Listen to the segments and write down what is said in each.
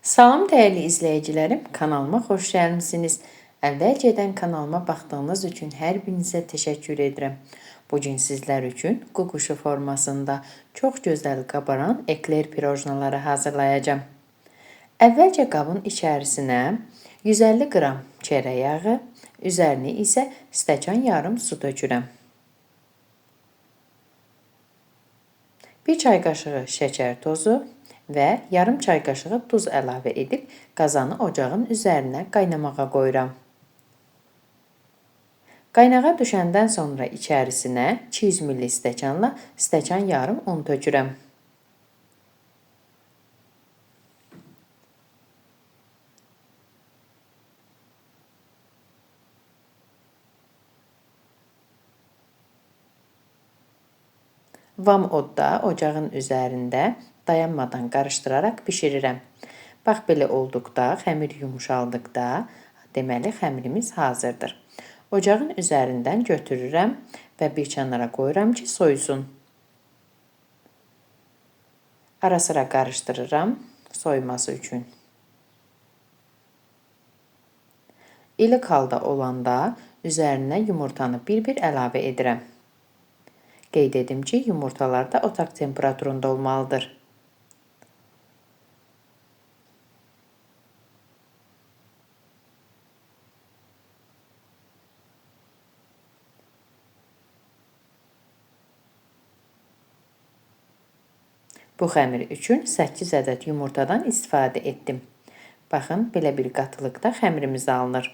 Salam dəyərli izləyicilərim, kanalıma xoş gəlmisiniz. Əvvəlcədən kanalıma baxdığınız üçün hər birinizə təşəkkür edirəm. Bu gün sizlər üçün quşu formasında çox gözəl qabaran ekler pirojnaları hazırlayacağam. Əvvəlcə qabın içərisinə 150 qram çörək yağı, üzərinə isə stəkan yarım su tökürəm. 1 çay qaşığı şəkər tozu və yarım çay qaşığı duz əlavə edib qazanı ocağın üzərinə qaynamağa qoyuram. Qaynağa düşəndən sonra içərisinə 200 ml stəkanla stəkan yarım un tökürəm. Vam odda ocağın üzərində dayanmadan qarışdıraraq bişirirəm. Bax, belə olduqda, xəmir yumuşaldıqda, deməli xəmirimiz hazırdır. Ocağın üzərindən götürürəm və bir kənara qoyuram ki, soyusun. Ara sıra qarışdırıram soyması üçün. İlik halda olanda üzərinə yumurtanı bir-bir əlavə edirəm. Qeyd edim ki, yumurtalar da otaq temperaturunda olmalıdır. Bu xəmir üçün 8 ədəd yumurtadan istifadə etdim. Baxın, belə bir qatılıqda xəmirimiz alınır.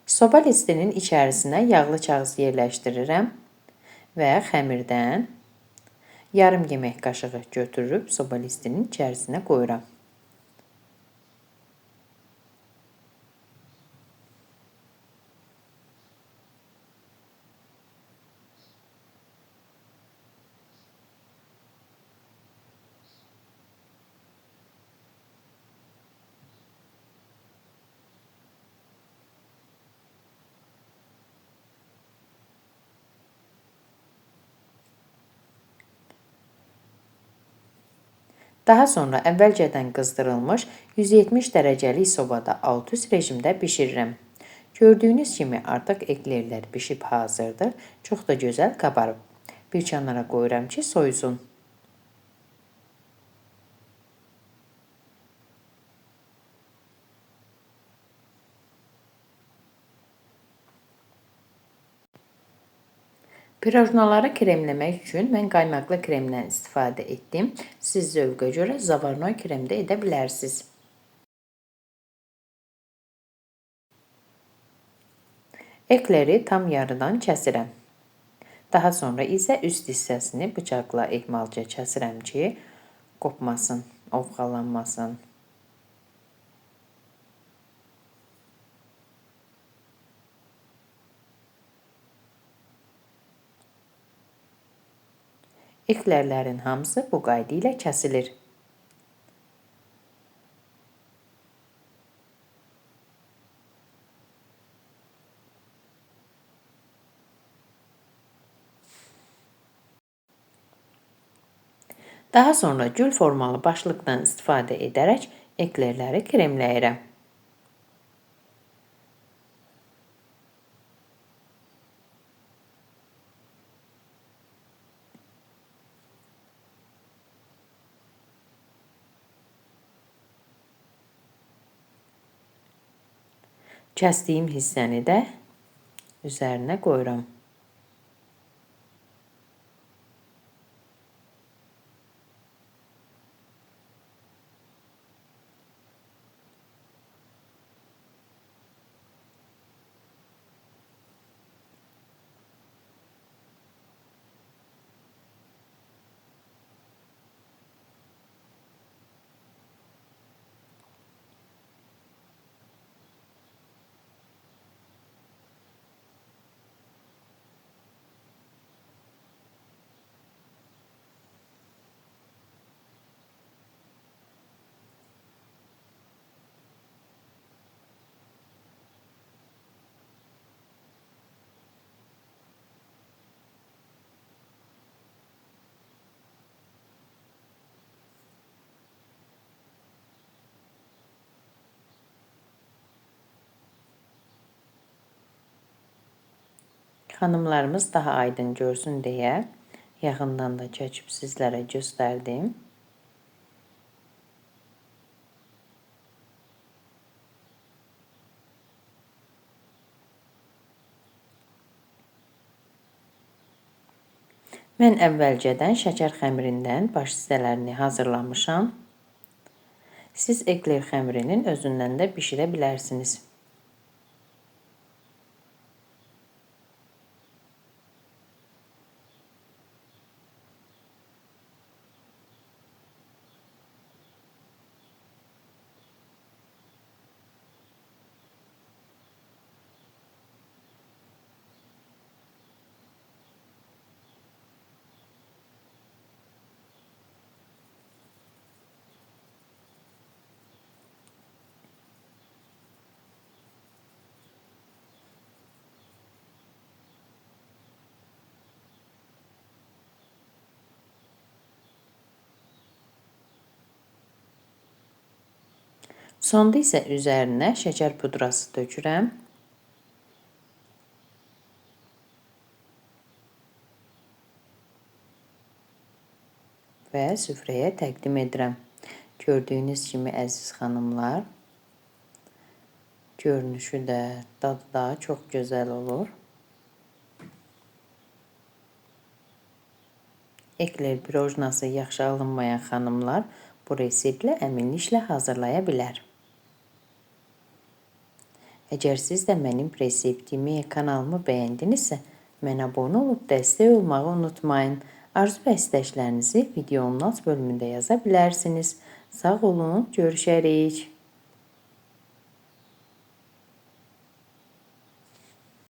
Soba listinin içərisinə yağlı kağız yerləşdirirəm və xəmirdən yarım yemək qaşığı götürüb soba listinin içərisinə qoyuram. Daha sonra əvvəlcədən qızdırılmış 170 dərəcəlik sobada alt-üst rejimdə bişirirəm. Gördüyünüz kimi artıq eklerlər bişib hazırdır. Çox da gözəl qabarıb. Bir kənara qoyuram ki, soyusun. Pirojnaları kremləmək üçün mən qaymaqlı kremdən istifadə etdim. Siz zövqə görə zavarnoy krem də edə bilərsiniz. Ekleri tam yarıdan kəsirəm. Daha sonra isə üst hissəsini bıçaqla ehmalca kəsirəm ki, qopmasın, ovqalanmasın. Eklerlərin hamısı bu qayda ilə kəsilir. Daha sonra gül formalı başlıqdan istifadə edərək eklerləri kremləyirəm. Kəsdiyim hissəni də üzərinə qoyuram. xanımlarımız daha aydın görsün deyə yaxından da çəkib sizlərə göstərdim. Mən əvvəlcədən şəkər xəmirindən baş hissələrini hazırlamışam. Siz ekler xəmirinin özündən də bişirə bilərsiniz. Sonda isə üzərinə şəkər pudrası tökürəm. Və süfrəyə təqdim edirəm. Gördüyünüz kimi əziz xanımlar, görünüşü də, dadı da çox gözəl olur. Ekler pirojnası yaxşı alınmayan xanımlar bu reseptlə əminliklə hazırlaya bilər. Əgər siz də mənim reseptimi, kanalımı bəyəndinizsə, mənə abunə olub dəstək olmağı unutmayın. Arzu və istəklərinizi videonun alt bölümündə yaza bilərsiniz. Sağ olun, görüşərik.